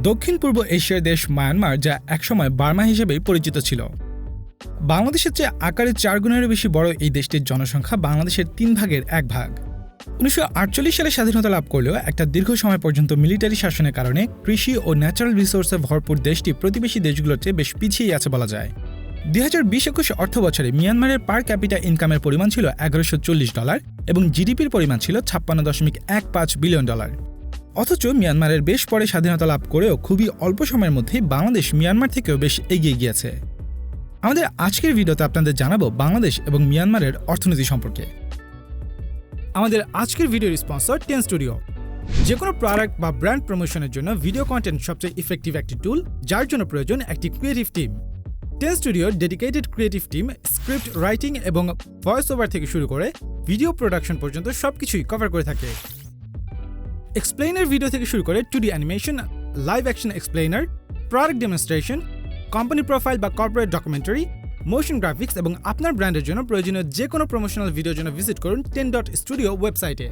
দক্ষিণ পূর্ব এশিয়ার দেশ মায়ানমার, যা একসময় বার্মা হিসেবেই পরিচিত ছিল। বাংলাদেশের চেয়ে আকারে 4 গুণেরও বেশি বড় এই দেশটির জনসংখ্যা বাংলাদেশের 3 ভাগের 1 ভাগ। 1948 সালে স্বাধীনতা লাভ করলেও একটা দীর্ঘ সময় পর্যন্ত মিলিটারি শাসনের কারণে কৃষি ও ন্যাচারাল রিসোর্সে ভরপুর দেশটি প্রতিবেশী দেশগুলোর চেয়ে বেশ পিছিয়ে আছে বলা যায়। 2020-21 অর্থ বছরে মিয়ানমারের পার ক্যাপিটা ইনকামের পরিমাণ ছিল $1140 এবং জিডিপির পরিমাণ ছিল $56.15 বিলিয়ন। অথচ মিয়ানমারের বেশ পরে স্বাধীনতা লাভ করেও খুবই অল্প সময়ের মধ্যেই বাংলাদেশ মিয়ানমার থেকেও বেশ এগিয়ে গিয়েছে। আমাদের আজকের ভিডিওতে আপনাদের জানাবো বাংলাদেশ এবং মিয়ানমারের অর্থনীতি সম্পর্কে। আমাদের আজকের ভিডিওর স্পন্সর 10 স্টুডিও। যে কোনো প্রোডাক্ট বা ব্র্যান্ড প্রমোশনের জন্য ভিডিও কন্টেন্ট সবচেয়ে ইফেক্টিভ একটি টুল, যার জন্য প্রয়োজন একটি ক্রিয়েটিভ টিম। 10 স্টুডিওর dedicated creative team script writing এবং ভয়েস ওভার থেকে শুরু করে ভিডিও প্রোডাকশন পর্যন্ত সবকিছুই কভার করে থাকে। এক্সপ্লেইনার ভিডিও থেকে শুরু করে 2D animation, live action explainer, product demonstration, company profile বা কর্পোরেট ডকুমেন্টারি, মোশন গ্রাফিক্স এবং আপনার ব্র্যান্ডের জন্য প্রয়োজনীয় যে কোনো প্রমোশনাল ভিডিওর জন্য ভিজিট করুন 10.studio ওয়েবসাইটে।